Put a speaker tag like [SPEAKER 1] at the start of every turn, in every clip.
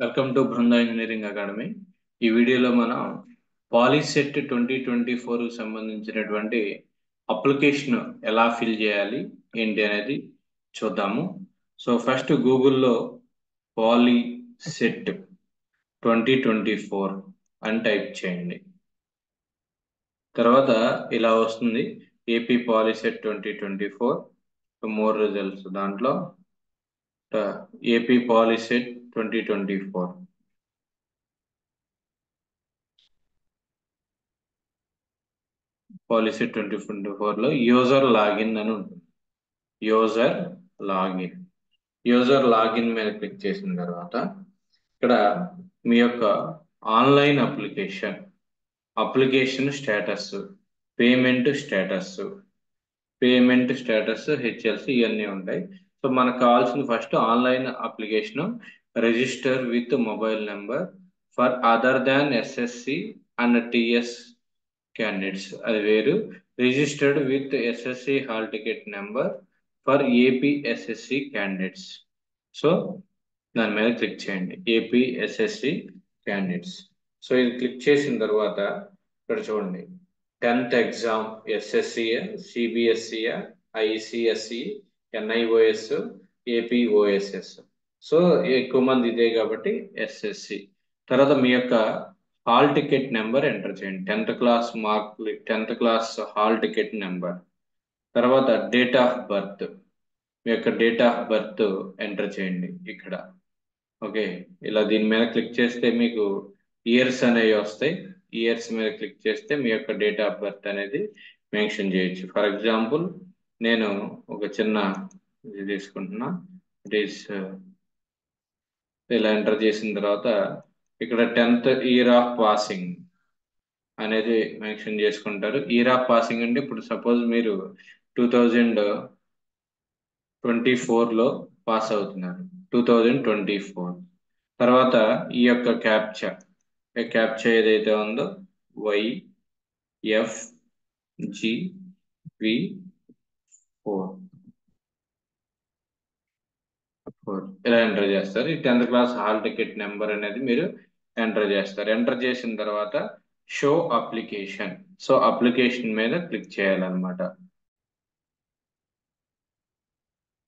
[SPEAKER 1] Welcome to Brinda engineering academy. ఈ వీడియోలో మనం పాలీసెట్ 2024 సంబంధించినటువంటి అప్లికేషన్ ఎలా ఫిల్ చేయాలి ఏంటి అనేది చూద్దాము. సో ఫస్ట్ గూగుల్లో పాలీసెట్ 2024 అని టైప్ చేయండి. తర్వాత ఇలా వస్తుంది ఏపీ పాలీసెట్ 2024 మోర్ రిజల్ట్స్. దాంట్లో ఏపీ పాలీసెట్ 2024 పాలసీ 2024 లో యూజర్ లాగిన్ అని ఉంటుంది. యూజర్ లాగిన్ మీద క్లిక్ చేసిన తర్వాత ఇక్కడ మీ యొక్క online application status, payment status HLC ఇవన్నీ ఉంటాయి. సో మనకు కావాల్సిన first online application register with mobile number for other than SSC and TS candidates, అది వేరు. Registered with SSC hall ticket number for AP SSC candidates. So దాని మీద click చేయండి, AP SSC candidates. So ఇది click చేసిన తర్వాత ఇక్కడ చూడండి 10th exam SSC, CBSE, ICSE, NIOS, APOSS. So ఎక్కువ మంది ఇదే కాబట్టి ఎస్ఎస్సి. తర్వాత మీ యొక్క హాల్ టికెట్ నెంబర్ ఎంటర్ చేయండి, 10th class hall ticket number. తర్వాత డేట్ ఆఫ్ బర్త్, మీ యొక్క డేట్ ఆఫ్ బర్త్ ఎంటర్ చేయండి ఇక్కడ. ఓకే, ఇలా దీని మీద క్లిక్ చేస్తే మీకు ఇయర్స్ అనేవి వస్తాయి. ఇయర్స్ మీద క్లిక్ చేస్తే మీ యొక్క డేట్ ఆఫ్ బర్త్ అనేది మెన్షన్ చేయొచ్చు. ఫర్ ఎగ్జాంపుల్ నేను ఒక చిన్న ఇది తీసుకుంటున్నా. ఇట్ ఈస్ ఇలా ఎంటర్ చేసిన తర్వాత ఇక్కడ 10th ఇయర్ ఆఫ్ పాసింగ్ అనేది మెన్షన్ చేసుకుంటారు. ఇయర్ ఆఫ్ పాసింగ్ అంటే ఇప్పుడు సపోజ్ మీరు 2024లో పాస్ అవుతున్నారు, 2024. తర్వాత ఈ యొక్క క్యాప్చా ఏదైతే ఉందో YFGV4 ఇలా ఎంటర్ చేస్తారు. ఈ 10th class hall ticket number అనేది మీరు ఎంటర్ చేస్తారు. ఎంటర్ చేసిన తర్వాత షో అప్లికేషన్, సో అప్లికేషన్ మీద క్లిక్ చేయాలన్నమాట.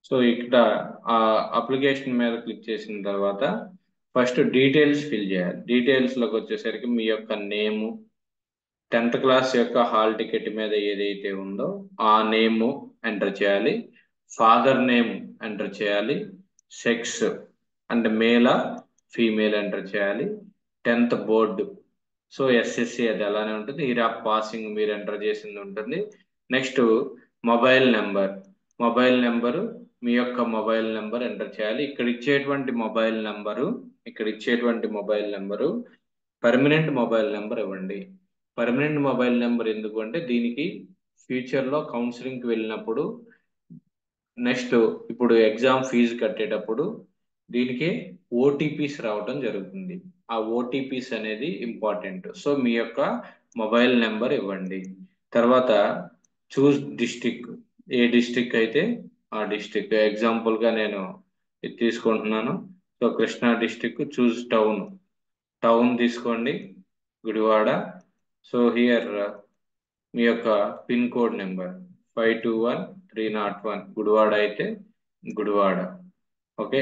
[SPEAKER 1] సో ఇక్కడ ఆ అప్లికేషన్ మీద క్లిక్ చేసిన తర్వాత ఫస్ట్ డీటెయిల్స్ ఫిల్ చేయాలి. డీటెయిల్స్ లోకి వచ్చేసరికి మీ యొక్క నేము, 10th క్లాస్ యొక్క హాల్ టికెట్ మీద ఏదైతే ఉందో ఆ నేము ఎంటర్ చేయాలి. ఫాదర్ నేమ్ ఎంటర్ చేయాలి. సెక్స్ అంటే మేలా ఫీమేల్ ఎంటర్ చేయాలి. 10th బోర్డు, సో ఎస్ఎస్సి అది అలానే ఉంటుంది. ఇయర్ ఆఫ్ పాసింగ్ మీరు ఎంటర్ చేసింది ఉంటుంది. నెక్స్ట్ మొబైల్ నెంబరు మీ యొక్క మొబైల్ నెంబర్ ఎంటర్ చేయాలి. ఇక్కడ ఇచ్చేటువంటి mobile number permanent mobile number ఇవ్వండి. పర్మనెంట్ మొబైల్ నెంబర్ ఎందుకు అంటే దీనికి ఫ్యూచర్లో కౌన్సిలింగ్కి వెళ్ళినప్పుడు, నెక్స్ట్ ఇప్పుడు ఎగ్జామ్ ఫీజు కట్టేటప్పుడు దీనికి ఓటీపీస్ రావడం జరుగుతుంది. ఆ ఓటీపీస్ అనేది ఇంపార్టెంట్. సో మీ యొక్క మొబైల్ నెంబర్ ఇవ్వండి. తర్వాత చూస్ డిస్టిక్, ఏ డిస్టిక్ అయితే ఆ డిస్టిక్. ఎగ్జాంపుల్గా నేను ఇది తీసుకుంటున్నాను. So Krishna district. Choose town తీసుకోండి, గుడివాడ. సో హియర్ మీ యొక్క పిన్ కోడ్ నెంబర్ 521301, గుడివాడ అయితే Gudivada. Okay,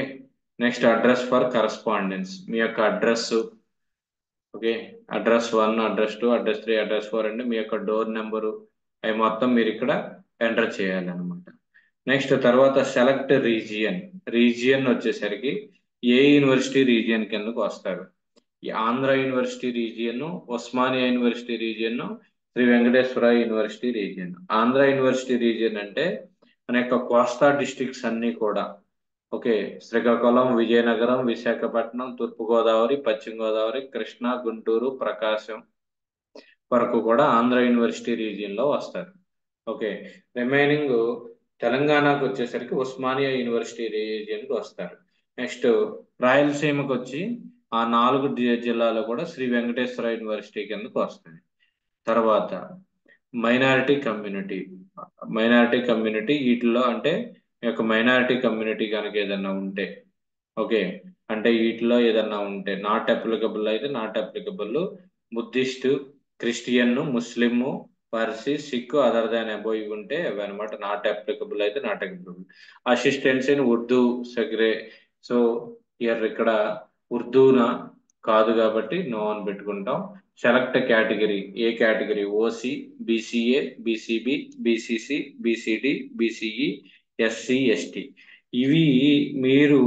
[SPEAKER 1] next address for correspondence, మీ యొక్క అడ్రస్. Okay, address 1, address 2, address 3, address 4 అంటే మీ యొక్క డోర్ నెంబరు అవి మొత్తం మీరు ఇక్కడ ఎంటర్ చేయాలి అనమాట. నెక్స్ట్ తర్వాత సెలెక్ట్ రీజియన్ వచ్చేసరికి ఏ యూనివర్సిటీ రీజియన్ కిందకు వస్తారు. ఈ Andhra university region, Osmania university region, Sri Venkateswara university region. Andhra university region అంటే మన యొక్క కోస్తా డిస్ట్రిక్ట్స్ అన్ని కూడా, ఓకే, శ్రీకాకుళం, విజయనగరం, విశాఖపట్నం, తూర్పుగోదావరి, పశ్చిమ గోదావరి, కృష్ణా, గుంటూరు, ప్రకాశం వరకు కూడా ఆంధ్ర యూనివర్సిటీ రీజియన్ లో వస్తారు. ఓకే, రిమైనింగ్ తెలంగాణకు వచ్చేసరికి ఉస్మానియా యూనివర్సిటీ రీజియన్కి వస్తారు. నెక్స్ట్ రాయలసీమకు వచ్చి ఆ 4 జిల్లాలో కూడా శ్రీ వెంకటేశ్వర యూనివర్సిటీ కిందకు వస్తుంది. తర్వాత మైనారిటీ కమ్యూనిటీ వీటిలో అంటే మీ యొక్క మైనారిటీ కమ్యూనిటీ కనుక ఏదన్నా ఉంటే, ఓకే, అంటే వీటిలో ఏదన్నా ఉంటే నాట్ అప్లికబుల్ అయితే not applicable, Buddhist, Christian, Muslim, Parsi, Sikh, other than above ఇవి ఉంటే అవి అనమాట నాట్ అప్లికబుల్ అయితే not applicable. Assistance in Urdu సగ్రే, సో ఇక్కడ ఉర్దూనా కాదు కాబట్టి నో అని పెట్టుకుంటాం. సెలెక్ట్ కేటగిరీ, ఏ category, OC, BCA, BCB, BCC, BCD, BCE, SC, ST. ఇవి మీరు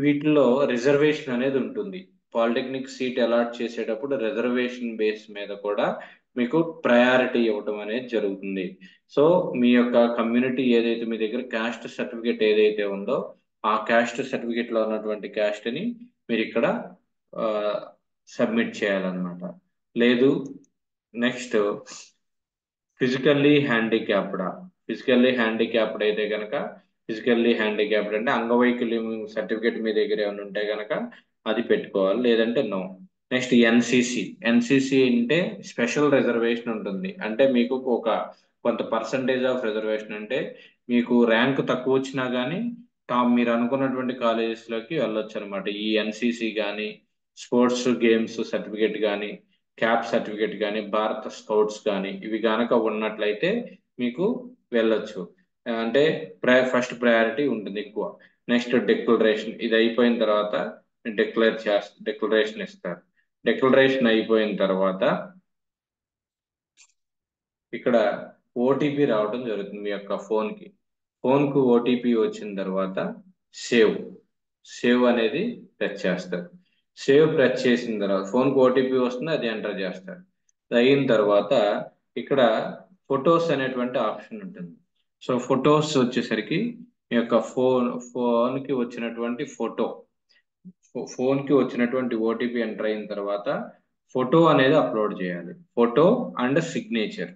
[SPEAKER 1] వీటిలో రిజర్వేషన్ అనేది ఉంటుంది. పాలిటెక్నిక్ సీట్ అలాట్ చేసేటప్పుడు రిజర్వేషన్ బేస్ మీద కూడా మీకు ప్రయారిటీ ఇవ్వటం అనేది జరుగుతుంది. సో మీ యొక్క కమ్యూనిటీ ఏదైతే మీ దగ్గర క్యాస్ట్ సర్టిఫికేట్ ఏదైతే ఉందో ఆ క్యాస్ట్ సర్టిఫికేట్ లో ఉన్నటువంటి క్యాస్ట్ ని మీరు ఇక్కడ సబ్మిట్ చేయాలన్నమాట. లేదు, నెక్స్ట్ ఫిజికల్లీ హ్యాండిక్యాప్డా. ఫిజికల్లీ హ్యాండిక్యాప్డ్ అయితే కనుక, ఫిజికల్లీ హ్యాండిక్యాప్డ్ అంటే అంగవైకల్యం సర్టిఫికేట్ మీ దగ్గర ఏమైనా ఉంటే కనుక అది పెట్టుకోవాలి, లేదంటే నో. Next NCC. ఎన్సిసి అంటే స్పెషల్ రిజర్వేషన్ ఉంటుంది. అంటే మీకు ఒక కొంత పర్సంటేజ్ ఆఫ్ రిజర్వేషన్, అంటే మీకు ర్యాంక్ తక్కువ వచ్చినా కానీ మీరు అనుకున్నటువంటి కాలేజెస్ లోకి వెళ్ళొచ్చు అనమాట. ఈ ఎన్సిసి కానీ, స్పోర్ట్స్ గేమ్స్ సర్టిఫికేట్ కానీ, క్యాప్ సర్టిఫికేట్ కానీ, భారత స్కౌట్స్ కానీ ఇవి గనక ఉన్నట్లయితే మీకు వెళ్ళొచ్చు. అంటే ఫస్ట్ ప్రయారిటీ ఉంటుంది ఎక్కువ. నెక్స్ట్ డిక్లరేషన్, ఇది అయిపోయిన తర్వాత డిక్లరేషన్ ఇస్తారు. డిక్లరేషన్ అయిపోయిన తర్వాత ఇక్కడ ఓటీపీ రావడం జరుగుతుంది మీ యొక్క ఫోన్కి. ఫోన్కు ఓటీపీ వచ్చిన తర్వాత సేవ్, సేవ్ అనేది ప్రెస్ చేస్తారు. సేవ్ ప్రెస్ చేసిన తర్వాత ఫోన్కి ఓటీపీ వస్తుంది, అది ఎంటర్ చేస్తారు. అది అయిన తర్వాత ఇక్కడ ఫొటోస్ అనేటువంటి ఆప్షన్ ఉంటుంది. సో ఫొటోస్ వచ్చేసరికి మీ యొక్క ఫోన్కి వచ్చినటువంటి ఫోన్కి వచ్చినటువంటి ఓటీపీ ఎంటర్ అయిన తర్వాత ఫోటో అనేది అప్లోడ్ చేయాలి. Photo and signature.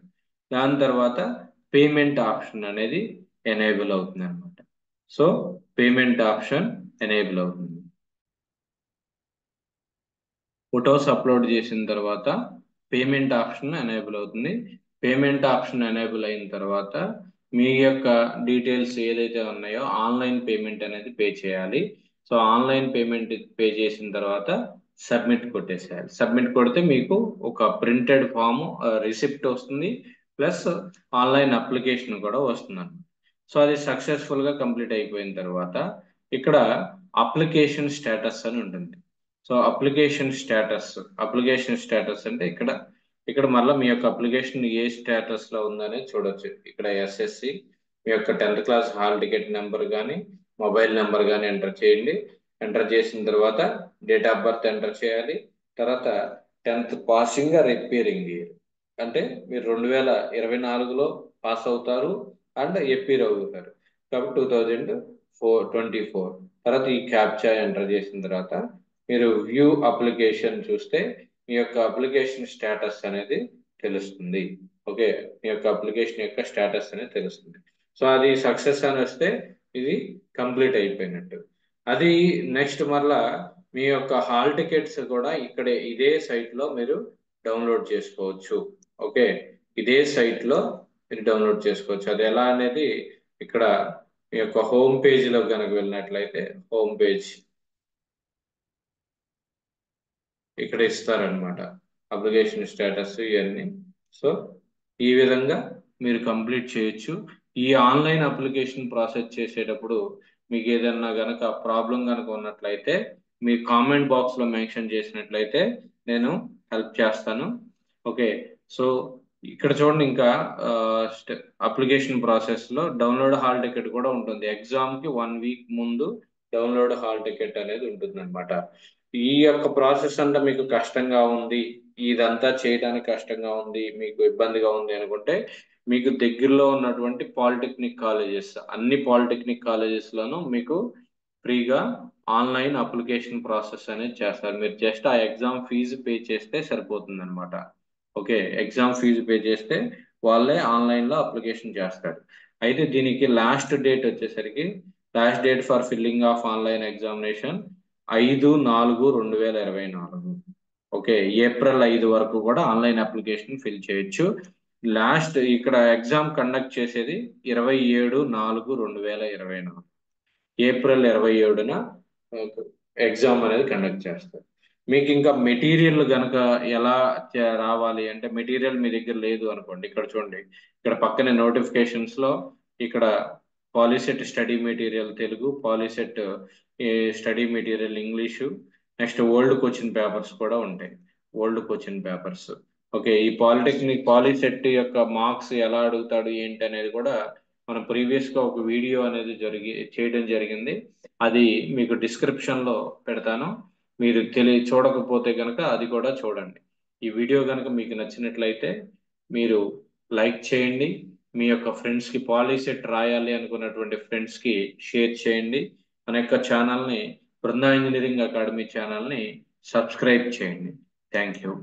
[SPEAKER 1] దాని తర్వాత పేమెంట్ ఆప్షన్ అనేది ఎనేబుల్ అవుతుంది అనమాట. సో పేమెంట్ ఆప్షన్ ఎనేబుల్ అవుతుంది. ఫొటోస్ అప్లోడ్ చేసిన తర్వాత పేమెంట్ ఆప్షన్ ఎనేబుల్ అవుతుంది. పేమెంట్ ఆప్షన్ ఎనేబుల్ అయిన తర్వాత మీ యొక్క డీటెయిల్స్ ఏదైతే ఉన్నాయో ఆన్లైన్ పేమెంట్ అనేది పే చేయాలి. సో ఆన్లైన్ పేమెంట్ పే చేసిన తర్వాత సబ్మిట్ కొట్టేసేయాలి. సబ్మిట్ కొడితే మీకు ఒక ప్రింటెడ్ ఫామ్ రిసిప్ట్ వస్తుంది, ప్లస్ ఆన్లైన్ అప్లికేషన్ కూడా వస్తుంది. సో అది సక్సెస్ఫుల్ గా కంప్లీట్ అయిపోయిన తర్వాత ఇక్కడ అప్లికేషన్ స్టేటస్ అని ఉంటుంది. సో అప్లికేషన్ స్టేటస్ అంటే ఇక్కడ మళ్ళీ మీ యొక్క అప్లికేషన్ ఏ స్టేటస్ లో ఉందనేది చూడొచ్చు. ఇక్కడ ఎస్ఎస్సి, మీ యొక్క 10th class hall ticket number కానీ, మొబైల్ నెంబర్ కానీ ఎంటర్ చేయండి. ఎంటర్ చేసిన తర్వాత డేట్ ఆఫ్ బర్త్ ఎంటర్ చేయాలి. తర్వాత 10th పాసింగ్ ఆర్ ఎపీరింగ్ ఇయర్, అంటే మీరు 2024లో పాస్ అవుతారు అండ్ ఎపీర్ అవుతారు కాబట్టి 2024. తర్వాత ఈ క్యాప్చా ఎంటర్ చేసిన తర్వాత మీరు వ్యూ అప్లికేషన్ చూస్తే మీ యొక్క అప్లికేషన్ స్టేటస్ అనేది తెలుస్తుంది. ఓకే, మీ యొక్క అప్లికేషన్ యొక్క స్టేటస్ అనేది తెలుస్తుంది. సో అది సక్సెస్ అని వస్తే ఇది కంప్లీట్ అయిపోయినట్టు. అది నెక్స్ట్ మరలా మీ యొక్క హాల్ టికెట్స్ కూడా ఇదే సైట్ లో మీరు డౌన్లోడ్ చేసుకోవచ్చు. ఓకే, ఇదే సైట్ లో మీరు డౌన్లోడ్ చేసుకోవచ్చు. అది ఎలా అనేది ఇక్కడ మీ యొక్క హోమ్ పేజ్ లో కనుక వెళ్ళినట్లయితే హోమ్ పేజ్ ఇక్కడ ఇస్తారనమాట, అప్లికేషన్ స్టేటస్ ఇవన్నీ. సో ఈ విధంగా మీరు కంప్లీట్ చేయొచ్చు. ఈ ఆన్లైన్ అప్లికేషన్ ప్రాసెస్ చేసేటప్పుడు మీకు ఏదన్నా గనక ప్రాబ్లం కనుక ఉన్నట్లయితే మీ కామెంట్ బాక్స్ లో మెన్షన్ చేసినట్లయితే నేను హెల్ప్ చేస్తాను. ఓకే, సో ఇక్కడ చూడండి, ఇంకా అప్లికేషన్ ప్రాసెస్ లో డౌన్లోడ్ హాల్ టికెట్ కూడా ఉంటుంది. ఎగ్జామ్ కి 1 వీక్ ముందు డౌన్లోడ్ హాల్ టికెట్ అనేది ఉంటుంది అనమాట. ఈ యొక్క ప్రాసెస్ అంతా మీకు కష్టంగా ఉంది, ఇదంతా చేయడానికి కష్టంగా ఉంది, మీకు ఇబ్బందిగా ఉంది అనుకుంటే మీకు దగ్గరలో ఉన్నటువంటి పాలిటెక్నిక్ కాలేజెస్, అన్ని పాలిటెక్నిక్ కాలేజెస్ లోనూ మీకు ఫ్రీగా ఆన్లైన్ అప్లికేషన్ ప్రాసెస్ అనేది చేస్తారు. మీరు జస్ట్ ఆ ఎగ్జామ్ ఫీజు పే చేస్తే సరిపోతుంది అనమాట. ఓకే, ఎగ్జామ్ ఫీజు పే చేస్తే వాళ్ళే ఆన్లైన్ లో అప్లికేషన్ చేస్తారు. అయితే దీనికి last date for filling of online examination 5/4/2024. Okay, April 5 వరకు కూడా ఆన్లైన్ అప్లికేషన్ ఫిల్ చేయొచ్చు. లాస్ట్ ఇక్కడ ఎగ్జామ్ కండక్ట్ చేసేది 27/4/2024, ఏప్రిల్ 27న ఎగ్జామ్ అనేది కండక్ట్ చేస్తారు. మీకు ఇంకా మెటీరియల్ గనక ఎలా రావాలి అంటే, మెటీరియల్ మీ దగ్గర లేదు అనుకోండి, ఇక్కడ చూడండి, ఇక్కడ పక్కనే నోటిఫికేషన్స్ లో ఇక్కడ POLYCET study material Telugu, POLYCET study material English, next old question papers కూడా ఉంటాయి. Old question papers. ఓకే, ఈ పాలిటెక్నిక్ పాలిసెట్ యొక్క మార్క్స్ ఎలా అడుగుతాడు ఏంటి అనేది కూడా మనం ప్రీవియస్ గా ఒక వీడియో అనేది చేయడం జరిగింది. అది మీకు డిస్క్రిప్షన్ లో పెడతాను. మీరు చూడకపోతే కనుక అది కూడా చూడండి. ఈ వీడియో కనుక మీకు నచ్చినట్లయితే మీరు లైక్ చేయండి. మీ యొక్క ఫ్రెండ్స్ కి పాలిసెట్ రాయాలి అనుకున్నటువంటి ఫ్రెండ్స్ కి షేర్ చేయండి. మన యొక్క ఛానల్ని, బృందా ఇంజనీరింగ్ అకాడమీ ఛానల్ని సబ్స్క్రైబ్ చేయండి. Thank you.